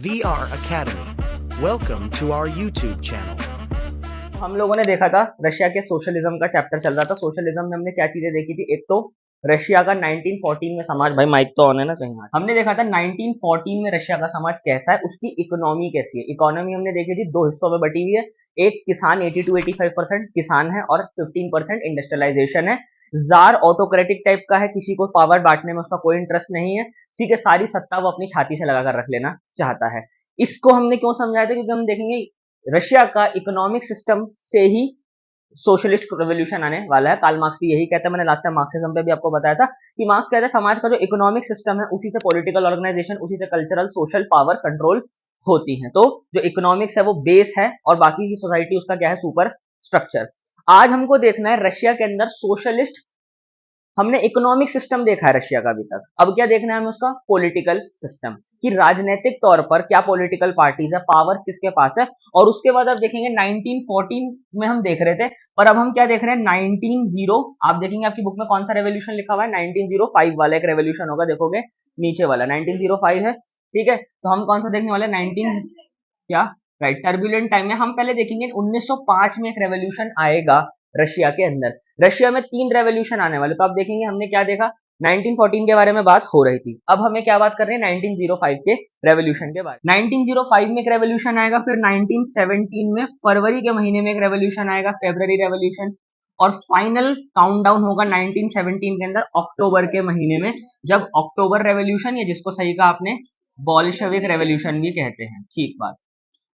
VR Academy. Welcome to our YouTube channel. हम लोगों ने देखा था रशिया के सोशलिज्म का चैप्टर चल रहा था। सोशलिज्म में हमने क्या चीजें देखी थी? एक तो रशिया का 1914 में समाज, भाई माइक तो ऑन है ना कहीं? हमने देखा था 1914 में रशिया का समाज कैसा है, उसकी इकोनॉमी कैसी है। इकोनॉमी हमने देखी थी दो हिस्सों में बटी हुई है। एक किसान 80 to 85% किसान है और 15% इंडस्ट्रियलाइजेशन है। जार ऑटोक्रेटिक टाइप का है, किसी को पावर बांटने में उसका कोई इंटरेस्ट नहीं है। ठीक है, सारी सत्ता वो अपनी छाती से लगाकर रख लेना चाहता है। इसको हमने क्यों समझाया था? क्योंकि हम देखेंगे रशिया का इकोनॉमिक सिस्टम से ही सोशलिस्ट रेवोल्यूशन आने वाला है। कार्ल मार्क्स भी यही कहता है। मैंने लास्ट टाइम मार्क्सिज्म पे भी आपको बताया था कि मार्क्स कहता है समाज का जो इकोनॉमिक सिस्टम है उसी से पॉलिटिकल ऑर्गेनाइजेशन, उसी से कल्चरल सोशल पावर कंट्रोल होती है। तो जो इकोनॉमिक्स है वो बेस है और बाकी की सोसाइटी उसका क्या है? Super structure. आज हमको देखना है रशिया के अंदर सोशलिस्ट, हमने इकोनॉमिक सिस्टम देखा है रशिया का अभी तक, अब क्या देखना है हमें? उसका पॉलिटिकल सिस्टम, कि राजनीतिक तौर पर क्या पॉलिटिकल पार्टीज है, पावर्स किसके पास है। और उसके बाद अब देखेंगे 1914 में हम देख रहे थे, पर अब हम क्या देख रहे हैं? 19 आप देखेंगे आपकी बुक में कौन सा रेवोल्यूशन लिखा हुआ है? 1905 वाला एक रेवोल्यूशन होगा, देखोगे नीचे वाला 1905 है। ठीक है, तो हम कौन सा देखने वाले? 19 क्या? राइट, टर्बुलेंट टाइम में हम पहले देखेंगे 1905 में एक रेवोल्यूशन आएगा रशिया के अंदर। रशिया में 3 रेवोल्यूशन आने वाले, तो आप देखेंगे हमने क्या देखा? 1914 के बारे में बात हो रही थी, अब हमें क्या बात कर रहे हैं? 1905 के रेवोल्यूशन के बारे में। 1905 में एक रेवोल्यूशन आएगा, फिर 1917 में फरवरी के महीने में एक रेवोल्यूशन आएगा, फेब्रुअरी रेवोल्यूशन। और फाइनल काउंटडाउन होगा 1917 के अंदर अक्टूबर के महीने में, जब अक्टूबर रेवोल्यूशन, या जिसको सही कहा आपने बॉल्शेविक रेवोल्यूशन भी कहते हैं। ठीक बात।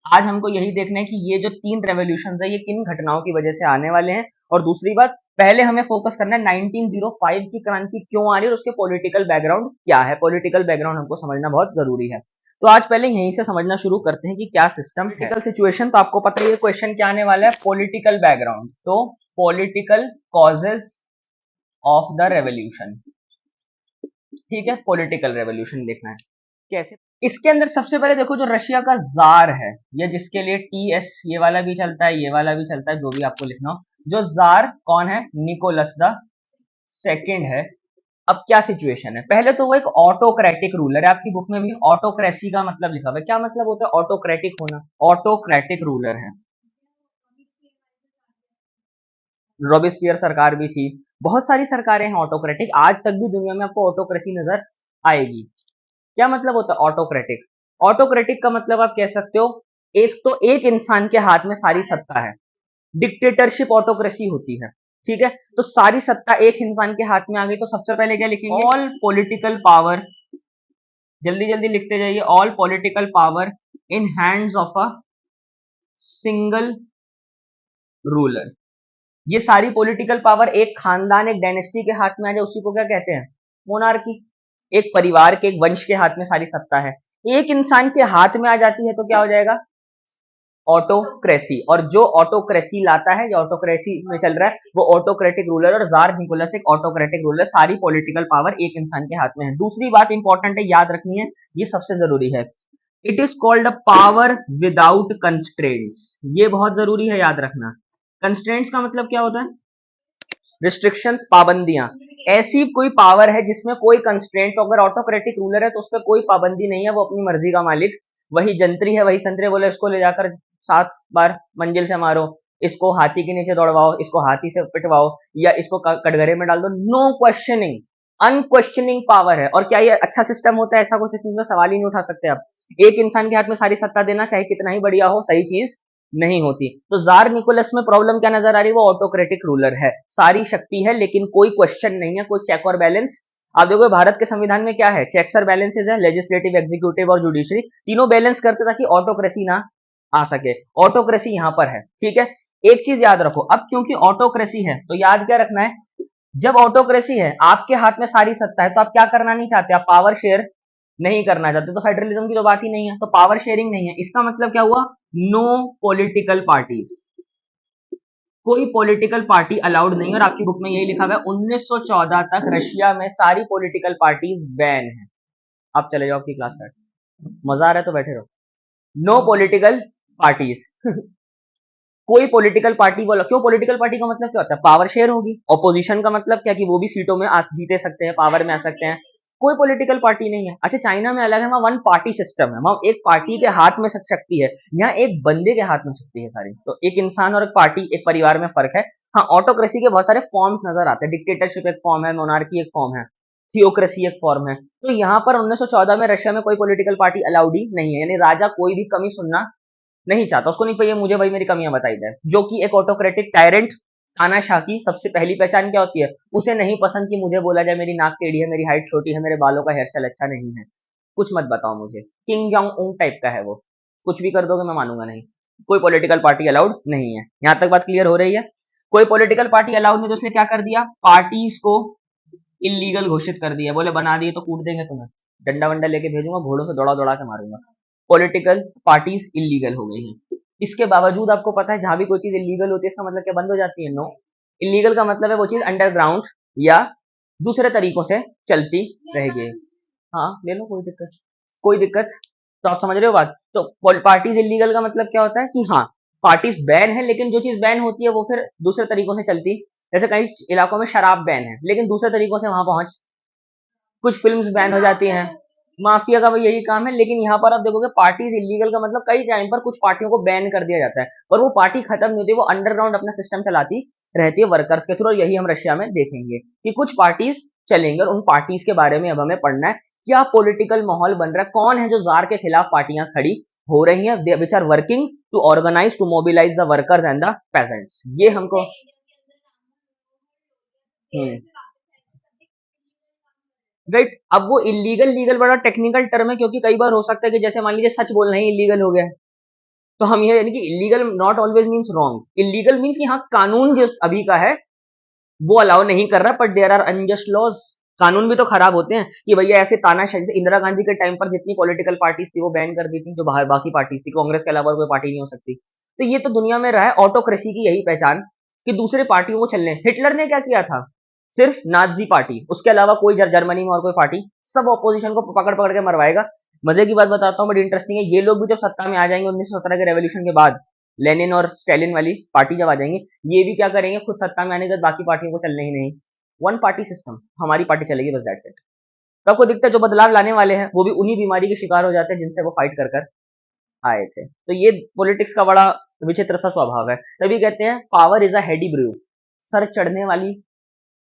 आज हमको यही देखना है कि ये जो 3 रेवोल्यूशन है ये किन घटनाओं की वजह से आने वाले हैं। और दूसरी बात, पहले हमें फोकस करना है 1905 की क्रांति क्यों आ रही है और उसके पॉलिटिकल बैकग्राउंड क्या है। पॉलिटिकल बैकग्राउंड हमको समझना बहुत जरूरी है। तो आज पहले यहीं से समझना शुरू करते हैं कि क्या सिस्टम है। पॉलिटिकल सिचुएशन, तो आपको पता है ये क्वेश्चन क्या आने वाला है? Political background. तो political causes of the revolution. ठीक है, पॉलिटिकल रेवोल्यूशन देखना है कैसे। इसके अंदर सबसे पहले देखो, जो रशिया का जार है, ये जिसके लिए TS ये वाला भी चलता है, ये वाला भी चलता है, जो भी आपको लिखना हो, जो जार कौन है? निकोलस द सेकंड है। अब क्या सिचुएशन है? पहले तो वो एक ऑटोक्रेटिक रूलर है, आपकी बुक में भी ऑटोक्रेसी का मतलब लिखा हुआ है। क्या मतलब होता है ऑटोक्रेटिक होना? ऑटोक्रेटिक रूलर है। रोबिस्पियर सरकार भी थी, बहुत सारी सरकारें हैं ऑटोक्रेटिक, आज तक भी दुनिया में आपको ऑटोक्रेसी नजर आएगी। क्या मतलब होता है ऑटोक्रेटिक? ऑटोक्रेटिक का मतलब आप कह सकते हो एक तो एक इंसान के हाथ में सारी सत्ता है, डिक्टेटरशिप ऑटोक्रेसी होती है। ठीक है, तो सारी सत्ता एक इंसान के हाथ में आ गई, तो सबसे पहले क्या लिखेंगे? ऑल पॉलिटिकल पावर, जल्दी जल्दी लिखते जाइए, all political power in hands of a single ruler. ये सारी पॉलिटिकल पावर एक खानदान, एक डायनेस्टी के हाथ में आ जाए, उसी को क्या कहते हैं? मोनार्की। एक परिवार के, एक वंश के हाथ में सारी सत्ता है, एक इंसान के हाथ में आ जाती है तो क्या हो जाएगा? ऑटोक्रेसी। और जो ऑटोक्रेसी लाता है, जो ऑटोक्रेसी में चल रहा है, वो ऑटोक्रेटिक रूलर, और जार निकोलस एक ऑटोक्रेटिक रूलर। सारी पॉलिटिकल पावर एक इंसान के हाथ में है। दूसरी बात इंपॉर्टेंट है, याद रखनी है, ये सबसे जरूरी है, it is called a power without constraints. ये बहुत जरूरी है, याद रखना। कंस्ट्रेंट्स का मतलब क्या होता है? रिस्ट्रिक्शंस, पाबंदियां। ऐसी कोई पावर है जिसमें कोई कंस्ट्रेंट, तो अगर ऑटोक्रेटिक रूलर है तो उस पर कोई पाबंदी नहीं है, वो अपनी मर्जी का मालिक। वही जंत्री है, वही संतरे, बोले इसको ले जाकर 7 बार मंजिल से मारो, इसको हाथी के नीचे दौड़वाओ, इसको हाथी से पिटवाओ, या इसको कटघरे में डाल दो, नो क्वेश्चनिंग, अनक्वेश्चनिंग पावर है। और क्या ये अच्छा सिस्टम होता है? ऐसा कोई सिस्टम का सवाल ही नहीं उठा सकते आप। एक इंसान के हाथ में सारी सत्ता देना, चाहे कितना ही बढ़िया हो, सही चीज नहीं होती। तो जार निकोलस में प्रॉब्लम क्या नजर आ रही है? वो ऑटोक्रेटिक रूलर है, सारी शक्ति है लेकिन कोई क्वेश्चन नहीं है, कोई चेक और बैलेंस। आप देखो भारत के संविधान में क्या है? चेक्स और बैलेंसेस है, लेजिस्लेटिव, एग्जीक्यूटिव और जुडिशरी, तीनों बैलेंस करते ताकि ऑटोक्रेसी ना आ सके। ऑटोक्रेसी यहां पर है। ठीक है, एक चीज याद रखो, अब क्योंकि ऑटोक्रेसी है तो याद क्या रखना है? जब ऑटोक्रेसी है, आपके हाथ में सारी सत्ता है, तो आप क्या करना नहीं चाहते? आप पावर शेयर नहीं करना चाहते, तो फेडरलिज्म की तो बात ही नहीं है, तो पावर शेयरिंग नहीं है। इसका मतलब क्या हुआ? नो पॉलिटिकल पार्टीज, कोई पॉलिटिकल पार्टी अलाउड नहीं है। और आपकी बुक में यही लिखा हुआ है 1914 तक रशिया में सारी पॉलिटिकल पार्टीज बैन है। आप चले जाओ आपकी क्लास का, मजा आ रहा है तो बैठे रहो। नो पॉलिटिकल पार्टीज कोई पॉलिटिकल पार्टी, बोला क्यों? पॉलिटिकल पार्टी का मतलब क्या होता है? पावर शेयर होगी। ऑपोजिशन का मतलब क्या? कि वो भी सीटों में जीते सकते हैं, पावर में आ सकते हैं। कोई पॉलिटिकल पार्टी नहीं है। अच्छा चाइना में अलग है, वहाँ वन पार्टी सिस्टम है, वहाँ एक पार्टी के हाथ में शक्ति है, यहाँ एक बंदे के हाथ में शक्ति है सारी। तो एक इंसान और एक पार्टी, एक परिवार में फर्क है। हाँ ऑटोक्रेसी के बहुत सारे फॉर्म्स नजर आते हैं, डिक्टेटरशिप एक फॉर्म है, मोनार्की एक फॉर्म है, थियोक्रेसी एक फॉर्म है। तो यहाँ पर 1914 में रशिया में कोई पॉलिटिकल पार्टी अलाउड ही नहीं है, यानी राजा कोई भी कमी सुनना नहीं चाहता, उसको नहीं चाहिए मुझे भाई मेरी कमियां बताई जाए। जो कि एक ऑटोक्रेटिक टायरेंट तानाशाह की सबसे पहली पहचान क्या होती है, उसे नहीं पसंद कि मुझे बोला जाए मेरी नाक टेढ़ी है, मेरी हाइट छोटी है, मेरे बालों का हेयर स्टाइल अच्छा नहीं है, कुछ मत बताओ मुझे। किंग जोंग उंग टाइप का है वो, कुछ भी कर दोगे मैं मानूंगा नहीं। कोई पॉलिटिकल पार्टी अलाउड नहीं है। यहाँ तक बात क्लियर हो रही है। कोई पॉलिटिकल पार्टी अलाउड नहीं, तो उसने क्या कर दिया, पार्टीज को इलीगल घोषित कर दिया। बोले बना दिए तो कूट देंगे तुम्हें, डंडा वंडा लेके भेजूंगा, घोड़ों से दौड़ा दौड़ा के मारूंगा। पॉलिटिकल पार्टीज इलीगल हो गई हैं। इसके बावजूद आपको पता है जहां भी कोई चीज इलीगल होती है इसका मतलब क्या बंद हो जाती है? नो। इलीगल का मतलब है वो चीज अंडरग्राउंड या दूसरे तरीकों से चलती रहेगी। हाँ ले लो, कोई दिक्कत, कोई दिक्कत। तो आप समझ रहे हो बात। तो पार्टीज इलीगल का मतलब क्या होता है कि हाँ पार्टीज बैन है, लेकिन जो चीज बैन होती है वो फिर दूसरे तरीकों से चलती। जैसे कई इलाकों में शराब बैन है, लेकिन दूसरे तरीकों से वहां पहुंच, कुछ फिल्म्स बैन हो जाती हैं, माफिया का भी यही काम है। लेकिन यहाँ पर आप देखोगे पार्टीज इलीगल का मतलब कई टाइम पर कुछ पार्टियों को बैन कर दिया जाता है, और वो पार्टी खत्म नहीं होती, वो अंडरग्राउंड अपना सिस्टम चलाती रहती है वर्कर्स के थ्रू। और यही हम रशिया में देखेंगे कि कुछ पार्टीज चलेंगे, और उन पार्टीज के बारे में अब हमें पढ़ना है। क्या पॉलिटिकल माहौल बन रहा है, कौन है जो जार के खिलाफ पार्टियां खड़ी हो रही हैं, which are working to organize to mobilize the workers and the peasants. ये हमको राइट। अब वो इलीगल लीगल बड़ा टेक्निकल टर्म है, क्योंकि कई बार हो सकता है कि जैसे मान लीजिए सच बोलना ही इलीगल हो गया है, तो हम ये यानी कि illegal not always means wrong. Illegal means कि हाँ कानून जो अभी का है वो अलाउ नहीं कर रहा, but there are unjust laws. कानून भी तो खराब होते हैं कि भैया ऐसे तानाशाही, जैसे इंदिरा गांधी के टाइम पर जितनी पॉलिटिकल पार्टीज थी वो बैन कर दी थी, जो बाहर बाकी पार्टीज थी, कांग्रेस के अलावा कोई पार्टी नहीं हो सकती। तो ये तो दुनिया में रहा है ऑटोक्रेसी की यही पहचान, कि दूसरे पार्टियों को चलने। हिटलर ने क्या किया था, सिर्फ नाजी पार्टी, उसके अलावा कोई जर्मनी में और कोई पार्टी, सब ऑपोजिशन को पकड़ पकड़ के मरवाएगा। मजे की बात बताता हूँ, बड़ी इंटरेस्टिंग है, ये लोग भी जब सत्ता में आ जाएंगे 1917 के रेवोल्यूशन के बाद, लेनिन और स्टालिन वाली पार्टी जब आ जाएंगे, ये भी क्या करेंगे, खुद सत्ता में आने के बाद बाकी पार्टियों को चलने ही नहीं, वन पार्टी सिस्टम, हमारी पार्टी चलेगी बस, दैट्स इट। तो आपको दिखता है जो बदलाव लाने वाले हैं वो भी उन्हीं बीमारी के शिकार हो जाते हैं जिनसे वो फाइट कर कर आए थे। तो ये पॉलिटिक्स का बड़ा विचित्र सा स्वभाव है। तभी कहते हैं power is a heady brew, सर चढ़ने वाली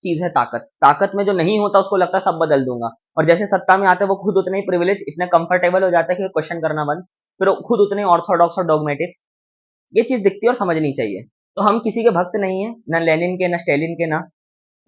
चीज है ताकत। ताकत में जो नहीं होता उसको लगता है सब बदल दूंगा, और जैसे सत्ता में आते हैं वो खुद उतने ही प्रिविलेज, इतने कंफर्टेबल हो जाता है कि क्वेश्चन करना बंद, फिर खुद उतने ऑर्थोडॉक्स और डॉगमेटिक। ये चीज दिखती है और समझनी चाहिए। तो हम किसी के भक्त नहीं है, न लेनिन के, न स्टेलिन के, न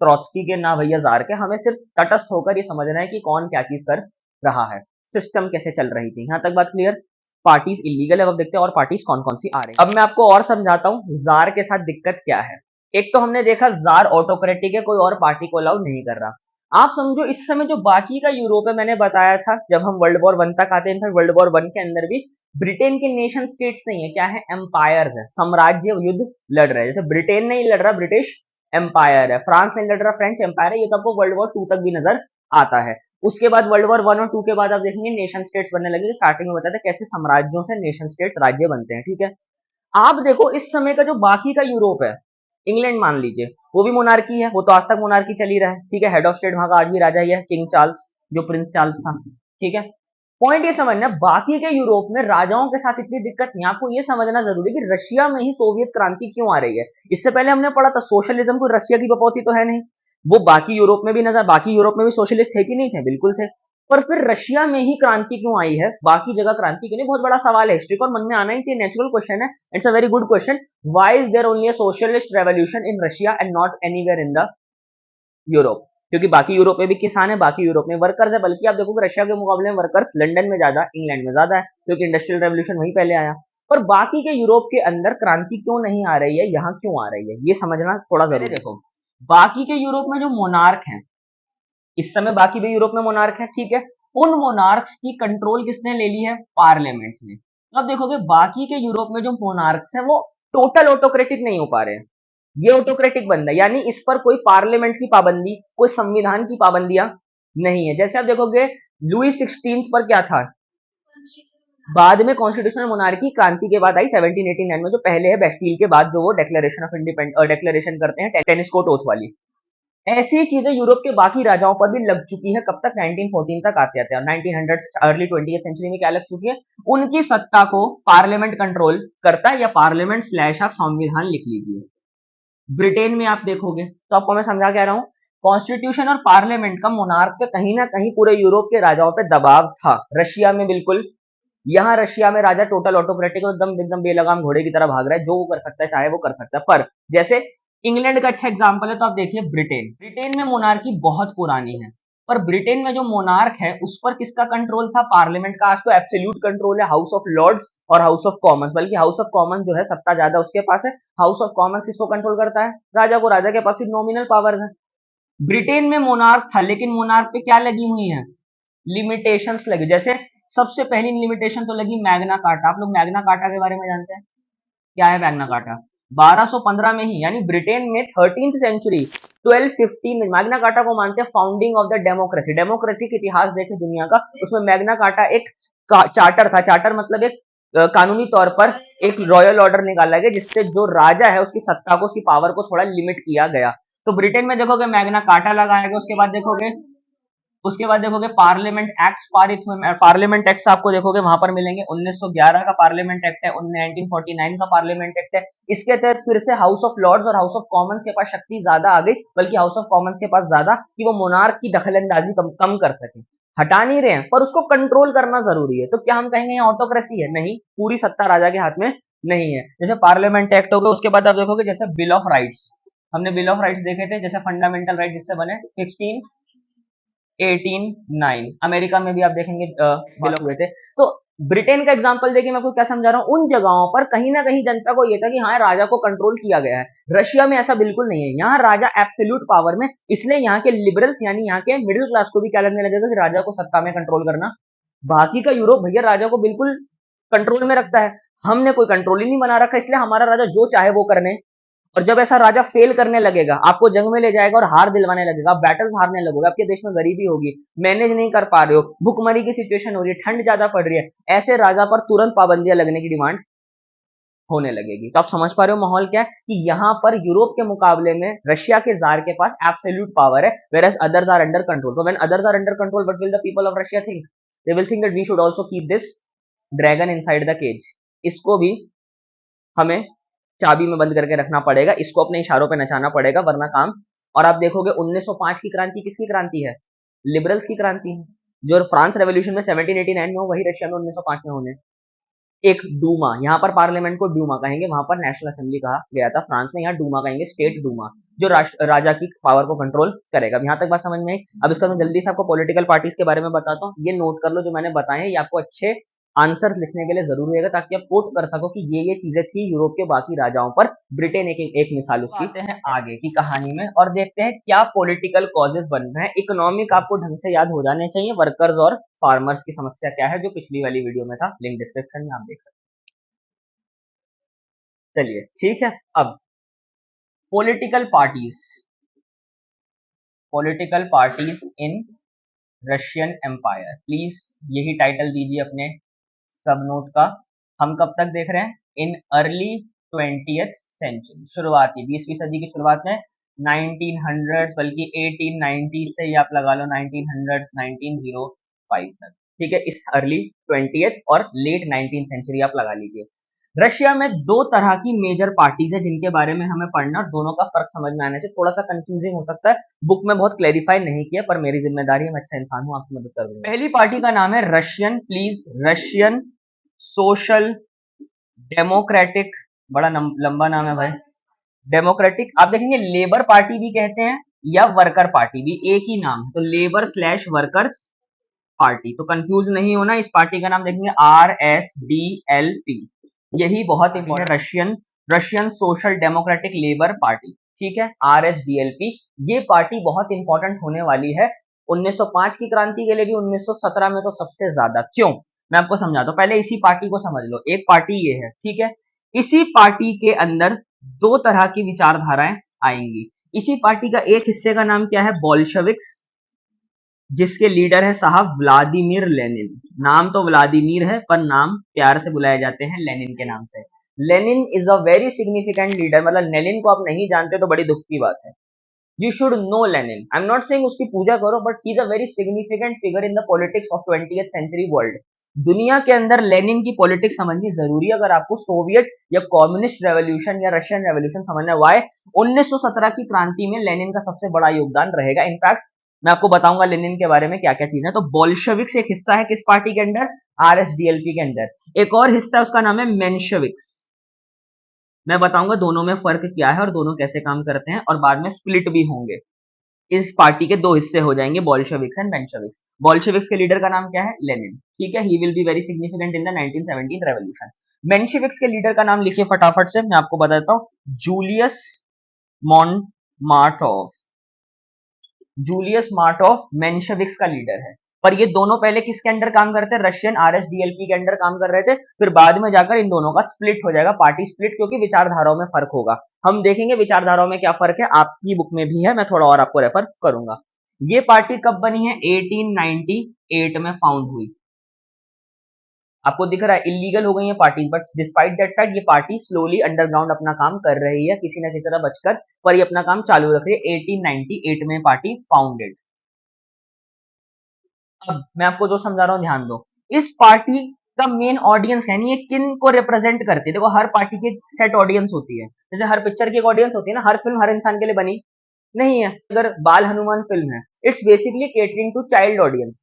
ट्रॉट्स्की के, ना भैया जार के। हमें सिर्फ तटस्थ होकर ये समझना है कि कौन क्या चीज कर रहा है, सिस्टम कैसे चल रही थी। यहाँ तक बात क्लियर। पार्टीज इलीगल है, अब देखते हैं और पार्टीज कौन कौन सी आ रही है। अब मैं आपको और समझाता हूँ जार के साथ दिक्कत क्या है। एक तो हमने देखा जार ऑटोक्रेटिक है, कोई और पार्टी को अलाउ नहीं कर रहा। आप समझो इस समय जो बाकी का यूरोप है, मैंने बताया था जब हम वर्ल्ड वॉर 1 तक आते हैं, इनफैक्ट वर्ल्ड वॉर 1 के अंदर भी ब्रिटेन के नेशन स्टेट्स नहीं है, क्या है, एम्पायर्स है, साम्राज्य युद्ध लड़ रहे हैं। जैसे ब्रिटेन नहीं लड़ रहा, ब्रिटिश एम्पायर है, फ्रांस नहीं लड़ रहा, फ्रेंच एम्पायर है। ये तो आपको वर्ल्ड वॉर 2 तक भी नजर आता है। उसके बाद वर्ल्ड वॉर 1 और 2 के बाद आप देखेंगे नेशन स्टेट्स बनने लगे। स्टार्टिंग में बताया था कैसे साम्राज्यों से नेशन स्टेट्स राज्य बनते हैं, ठीक है। आप देखो इस समय का जो बाकी का यूरोप है, इंग्लैंड मान लीजिए, वो भी मोनार्की है, वो तो आज तक मोनार्की चली रहा है, ठीक है। हेड ऑफ स्टेट वहां का आज भी राजा ही है, किंग चार्ल्स, जो प्रिंस चार्ल्स था, ठीक है। पॉइंट ये समझना, बाकी के यूरोप में राजाओं के साथ इतनी दिक्कत नहीं। आपको ये समझना जरूरी है कि रशिया में ही सोवियत क्रांति क्यों आ रही है। इससे पहले हमने पढ़ा था सोशलिज्म को रशिया की बपौती तो है नहीं, वो बाकी यूरोप में भी नजर, बाकी यूरोप में भी सोशलिस्ट थे कि नहीं थे, बिल्कुल थे। पर फिर रशिया में ही क्रांति क्यों आई है, बाकी जगह क्रांति क्यों नहीं, बहुत बड़ा सवाल है, हिस्ट्री को मन में आना ही चाहिए, नेचुरल क्वेश्चन है, it's a very good question. Why is there only a socialist revolution in Russia and not anywhere in the Europe? क्योंकि बाकी यूरोप में भी किसान है, बाकी यूरोप में वर्कर्स है, बल्कि आप देखोगे रशिया के मुकाबले में वर्कर्स लंदन में ज्यादा, इंग्लैंड में ज्यादा है, क्योंकि इंडस्ट्रियल रेवोल्यूशन वहीं पहले आया। पर बाकी के यूरोप के अंदर क्रांति क्यों नहीं आ रही है, यहाँ क्यों आ रही है, ये समझना थोड़ा जरूरी। देखो बाकी के यूरोप में जो मोनार्क है, इस समय बाकी भी यूरोप में मोनार्क है, ठीक है। उन मोनार्क्स की कंट्रोल किसने ले ली है, पार्लियामेंट ने। अब देखोगे बाकी के यूरोप में जो मोनार्क्स है वो टोटल ऑटोक्रेटिक नहीं हो पा रहे हैं, ये ऑटोक्रेटिक बन रहा है, यानी इस पर कोई पार्लियामेंट की पाबंदी, कोई संविधान की पाबंदियां नहीं है। जैसे आप देखोगे लुई 16 पर क्या था, बाद में कॉन्स्टिट्यूशनल मोनार्की क्रांति के बाद आई 1789 में, जो पहले है बेस्टील के बाद, जो वो डेक्लेरेशन ऑफ इंडिपेंडेंस, डेक्लेरेशन करते हैं टेनिस कोर्ट ओथ वाली, ऐसी चीजें यूरोप के बाकी राजाओं पर भी लग चुकी है। कब तक? 1914 तक आते आते हैं। 1900 अर्ली 20th सेंचुरी में क्या लग चुकी है? उनकी सत्ता को पार्लियामेंट कंट्रोल करता है, या पार्लियामेंट स्लैश आप संविधान लिख लीजिए। ब्रिटेन में आप देखोगे तो आपको मैं समझा क्या रहा हूं, कॉन्स्टिट्यूशन और पार्लियामेंट का मोनार्क पे कहीं ना कहीं पूरे यूरोप के राजाओं पे दबाव था। रशिया में बिल्कुल, यहाँ रशिया में राजा टोटल ऑटोक्रेटिक एकदम एकदम बेलगाम घोड़े की तरह भाग रहा है, जो वो कर सकता है चाहे वो कर सकता है। पर जैसे इंग्लैंड का अच्छा एग्जांपल है, तो आप देखिए ब्रिटेन, ब्रिटेन में मोनार्की बहुत पुरानी है, पर ब्रिटेन में जो मोनार्क है उस पर किसका कंट्रोल था? पार्लियामेंट का। आज तो एब्सोल्यूट कंट्रोल है हाउस ऑफ लॉर्ड्स और हाउस ऑफ कॉमन्स, बल्कि हाउस ऑफ कॉमन्स जो है सत्ता ज्यादा उसके पास है। हाउस ऑफ कॉमन्स किसको कंट्रोल करता है? राजा को। राजा के पास सिर्फ नॉमिनल पावर्स है। ब्रिटेन में मोनार्क था, लेकिन मोनार्क पे क्या लगी हुई है? लिमिटेशंस लगी। जैसे सबसे पहली लिमिटेशन तो लगी मैग्ना कार्टा। आप लोग मैग्ना कार्टा के बारे में जानते हैं? क्या है मैग्ना कार्टा? 1215 में ही, यानी ब्रिटेन में 13th सेंचुरी 1215 में मैग्ना कार्टा को मानते हैं founding of the democracy. Democratic इतिहास देखे दुनिया का, उसमें मैग्ना कार्टा एक चार्टर था। चार्टर मतलब एक कानूनी तौर पर एक रॉयल ऑर्डर निकाला गया, जिससे जो राजा है उसकी सत्ता को, उसकी पावर को थोड़ा लिमिट किया गया। तो ब्रिटेन में देखोगे मैग्ना कार्टा लगाया गया। उसके बाद देखोगे पार्लियामेंट एक्ट्स पारित हुए। पार्लियामेंट एक्ट्स आपको देखोगे वहां पर मिलेंगे। 1911 का पार्लियामेंट एक्ट है, 1949 का पार्लियामेंट एक्ट है। इसके तहत फिर से हाउस ऑफ लॉर्ड्स और हाउस ऑफ कॉमन्स के पास शक्ति ज्यादा आ गई, बल्कि हाउस ऑफ कॉमन्स के पास ज्यादा, कि वो मोनार्क की दखलंदाजी कम कर सके। हटा नहीं रहे हैं, पर उसको कंट्रोल करना जरूरी है। तो क्या हम कहेंगे यहाँ ऑटोक्रेसी है? नहीं, पूरी सत्ता राजा के हाथ में नहीं है। जैसे पार्लियामेंट एक्ट हो गया, उसके बाद आप देखोगे जैसे बिल ऑफ राइट्स, हमने बिल ऑफ राइट्स देखे थे, जैसे फंडामेंटल राइट जिससे बने 1689। अमेरिका में भी आप देखेंगे बिल हुए थे। तो ब्रिटेन का एग्जांपल देखिए, मैं आपको क्या समझा रहा हूं, उन जगहों पर कहीं ना कहीं जनता को यह था कि हाँ राजा को कंट्रोल किया गया है। रशिया में ऐसा बिल्कुल नहीं है, यहाँ राजा एब्सोल्यूट पावर में, इसलिए यहाँ के लिबरल्स यानी यहाँ के मिडिल क्लास को भी क्या लगने लगेगा कि राजा को सत्ता में कंट्रोल करना। बाकी का यूरोप भैया राजा को बिल्कुल कंट्रोल में रखता है, हमने कोई कंट्रोल ही नहीं बना रखा, इसलिए हमारा राजा जो चाहे वो करने। और जब ऐसा राजा फेल करने लगेगा, आपको जंग में ले जाएगा और हार दिलवाने लगेगा, आप बैटल्स हारने लगोगे, आपके देश में गरीबी होगी, मैनेज नहीं कर पा रहे हो, भुखमरी की सिचुएशन हो रही है, ठंड ज्यादा पड़ रही है, ऐसे राजा पर तुरंत पाबंदियां लगने की डिमांड होने लगेगी। तो आप समझ पा रहे हो माहौल क्या है, कि यहाँ पर यूरोप के मुकाबले में रशिया के जार के पास एब्सोल्यूट पावर है, whereas others are under control. So when others are under control, what will the people of Russia think? They will think that we should also keep this dragon inside the cage. इसको भी हमें चाबी में बंद करके रखना पड़ेगा, इसको अपने इशारों पे नचाना पड़ेगा, वरना काम। और आप देखोगे 1905 की क्रांति किसकी क्रांति है? लिबरल्स की क्रांति है। जो फ्रांस रेवोल्यूशन में 1789 में हो, वही रशिया में 1905 में होने। एक डूमा, यहाँ पर पार्लियामेंट को डूमा कहेंगे, वहां पर नेशनल असेंबली कहा गया था फ्रांस में, यहाँ डूमा कहेंगे, स्टेट डूमा, जो राजा की पावर को कंट्रोल करेगा। यहाँ तक बात समझ में आई? अब इसका मैं जल्दी से आपको पॉलिटिकल पार्टीज के बारे में बताता हूँ, ये नोट कर लो जो मैंने बताए हैं, ये आपको अच्छे आंसर्स लिखने के लिए जरूरी है, ताकि आप कोट कर सको कि ये चीजें थी यूरोप के बाकी राजाओं पर। ब्रिटेन एक मिसाल उसकी। आते हैं आगे की कहानी में और देखते हैं क्या पॉलिटिकल कॉजेस बन रहे हैं। इकोनॉमिक आपको ढंग से याद हो जाने चाहिए, वर्कर्स और फार्मर्स की समस्या क्या है, जो पिछली वाली वीडियो में था, लिंक डिस्क्रिप्शन में आप देख सकते हैं। चलिए ठीक है, अब political parties, political parties in Russian empire, please यही टाइटल दीजिए अपने सब नोट का। हम कब तक देख रहे हैं? इन अर्ली 20th सेंचुरी, शुरुआती 20वीं सदी की शुरुआत में, 1900 बल्कि 1890 से ही आप लगा लो 1900 1905 तक, ठीक है, इस अर्ली 20th और लेट 19th सेंचुरी आप लगा लीजिए। रशिया में दो तरह की मेजर पार्टीज है जिनके बारे में हमें पढ़ना, दोनों का फर्क समझ में आने से थोड़ा सा कंफ्यूजिंग हो सकता है, बुक में बहुत क्लेरिफाई नहीं किया, पर मेरी जिम्मेदारी है, मैं अच्छा इंसान हूं, आपकी मदद कर दूंगा। पहली पार्टी का नाम है Russian, please, Russian social democratic, बड़ा लंबा नाम है भाई, डेमोक्रेटिक। आप देखेंगे लेबर पार्टी भी कहते हैं या वर्कर पार्टी भी, एक ही नाम, तो लेबर स्लैश वर्कर्स पार्टी, तो कंफ्यूज नहीं होना। इस पार्टी का नाम देखेंगे RSDLP, यही बहुत important, Russian social democratic labour party, ठीक है, RSDLP। ये पार्टी बहुत इंपॉर्टेंट होने वाली है 1905 की क्रांति के लिए भी, 1917 में तो सबसे ज्यादा। क्यों? मैं आपको समझाता हूं, पहले इसी पार्टी को समझ लो। एक पार्टी ये है, ठीक है, इसी पार्टी के अंदर दो तरह की विचारधाराएं आएंगी। इसी पार्टी का एक हिस्से का नाम क्या है? बोल्शेविक्स, जिसके लीडर है साहब व्लादिमीर लेनिन। नाम तो व्लादिमीर है, पर नाम प्यार से बुलाए जाते हैं लेनिन के नाम से। Lenin is a very significant leader, मतलब लेनिन को आप नहीं जानते तो बड़ी दुख की बात है। You should know Lenin. I'm not saying उसकी पूजा करो, but he's a very significant figure in the politics of 20th century world. दुनिया के अंदर लेनिन की पॉलिटिक्स समझनी जरूरी है अगर आपको सोवियत या कम्युनिस्ट रेवोल्यूशन या रशियन रेवोल्यूशन समझना है। वाई 1917 की क्रांति में लेनिन का सबसे बड़ा योगदान रहेगा। इनफैक्ट मैं आपको बताऊंगा लेनिन के बारे में क्या क्या चीजें। तो बोल्शेविक्स एक हिस्सा है किस पार्टी के अंदर? आरएसडीएलपी के अंदर। एक और हिस्सा है उसका नाम है मेंशेविक्स। मैं बताऊंगा दोनों में फर्क क्या है और दोनों कैसे काम करते हैं, और बाद में स्प्लिट भी होंगे। इस पार्टी के दो हिस्से हो जाएंगे, बोल्शेविक्स एंड मेंशेविक्स। बोल्शेविक्स के लीडर का नाम क्या है? लेनिन। ठीक है, he will be very significant in the 1917 revolution. Mensheviks के लीडर का नाम लिखिए फटाफट से, मैं आपको बताता हूं। जूलियस मॉन्टमार्टोव। जूलियस मार्टोव मेंशेविक्स का लीडर है। पर ये दोनों पहले किसके अंडर काम करते हैं? रशियन आरएसडीएलपी के अंडर काम कर रहे थे। फिर बाद में जाकर इन दोनों का स्प्लिट हो जाएगा, पार्टी स्प्लिट, क्योंकि विचारधाराओं में फर्क होगा। हम देखेंगे विचारधाराओं में क्या फर्क है, आपकी बुक में भी है, मैं थोड़ा और आपको रेफर करूंगा। ये पार्टी कब बनी है? 1898 में फाउंड हुई। आपको दिख रहा है इलीगल हो गई है parties, but despite that fact ये पार्टी स्लोली अंडरग्राउंड अपना काम कर रही है, किसी न किसी तरह बचकर, पर ये अपना काम चालू रख रही है। 1898 में पार्टी फाउंडेड। अब मैं आपको जो समझा रहा हूं ध्यान दो। इस पार्टी का मेन ऑडियंस है नहीं, ये किन को रिप्रेजेंट करती है? देखो हर पार्टी की सेट ऑडियंस होती है, जैसे हर पिक्चर की एक ऑडियंस होती है ना। हर फिल्म हर इंसान के लिए बनी नहीं है। अगर बाल हनुमान फिल्म है, it's basically catering to child audience,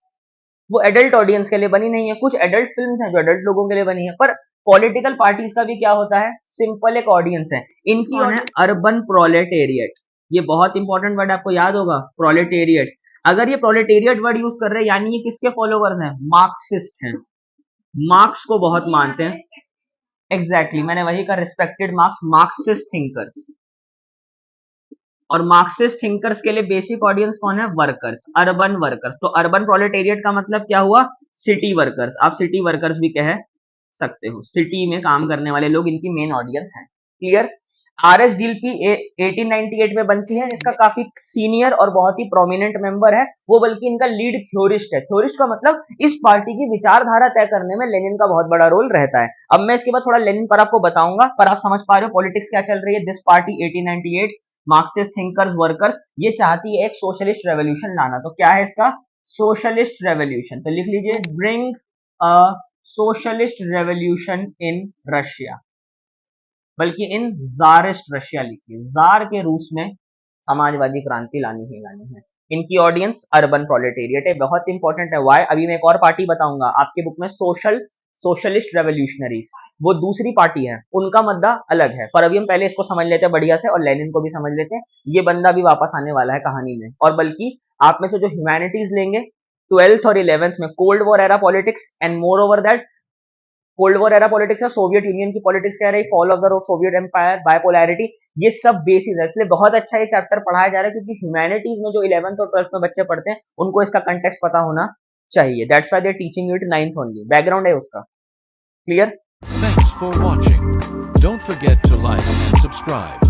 वो एडल्ट ऑडियंस के लिए बनी नहीं है। कुछ एडल्ट फिल्म्स हैं जो एडल्ट लोगों के लिए बनी है, पर पॉलिटिकल पार्टीज का भी क्या होता है? सिंपल एक ऑडियंस है। इनकी है अर्बन प्रोलेटेरिएट। ये बहुत इंपॉर्टेंट वर्ड आपको याद होगा, प्रोलेटेरिएट। अगर ये प्रोलेटेरिएट वर्ड यूज कर रहे हैं यानी ये किसके फॉलोवर्स हैं? मार्क्सिस्ट हैं, मार्क्स को बहुत मानते हैं। एग्जैक्टली मैंने वही कहा, रिस्पेक्टेड मार्क्स, मार्क्सिस्ट थिंकर्स। और मार्क्सिस्ट थिंकर्स के लिए बेसिक ऑडियंस कौन है? Workers, urban workers. तो अर्बन प्रोलेटेरिएट का मतलब क्या हुआ? City workers. आप सिटी वर्कर्स भी कह सकते हो, सिटी में काम करने वाले लोग इनकी मेन ऑडियंस है। क्लियर? आरएसडीएलपी 1898 में बनती है, इसका काफी सीनियर और बहुत ही प्रोमिनेंट मेंबर है वो, बल्कि इनका लीड थ्योरिस्ट है। थ्योरिस्ट का मतलब इस पार्टी की विचारधारा तय करने में लेनिन का बहुत बड़ा रोल रहता है। अब मैं इसके बाद थोड़ा लेनिन पर आपको बताऊंगा, पर आप समझ पा रहे हो पॉलिटिक्स क्या चल रही है। This party 1898 Marxist thinkers workers, ये चाहती है एक सोशलिस्ट रेवोल्यूशन लाना। तो क्या है इसका? Socialist revolution. तो लिख लीजिए, bring a socialist revolution in Russia, बल्कि इन जारिस्ट रशिया लिखिए। जार के रूस में समाजवादी क्रांति लानी है। इनकी ऑडियंस अर्बन प्रोलेटेरिएट है, बहुत इंपॉर्टेंट है। वाई? अभी मैं एक और पार्टी बताऊंगा आपके बुक में, सोशलिस्ट रेवोल्यूशनरीज, वो दूसरी पार्टी है, उनका मुद्दा अलग है। पर अभी हम पहले इसको समझ लेते हैं बढ़िया से, और लेनिन को भी समझ लेते हैं। ये बंदा भी वापस आने वाला है कहानी में। और बल्कि आप में से जो ह्यूमैनिटीज लेंगे 12th और 11th में, cold war era politics and moreover that, cold war era politics है, सोवियत यूनियन की पॉलिटिक्स कह रही, fall of the Soviet empire, bipolarity, ये सब बेसिस है। इसलिए बहुत अच्छा ये चैप्टर पढ़ाया जा रहा है, क्योंकि ह्यूमैनिटीज में जो 11th और 12th में बच्चे पढ़ते हैं उनको इसका कंटेक्स्ट पता होना चाहिए। That's why they are teaching you it 9th only, background है उसका। Clear? Thanks for watching. Don't forget to like and subscribe.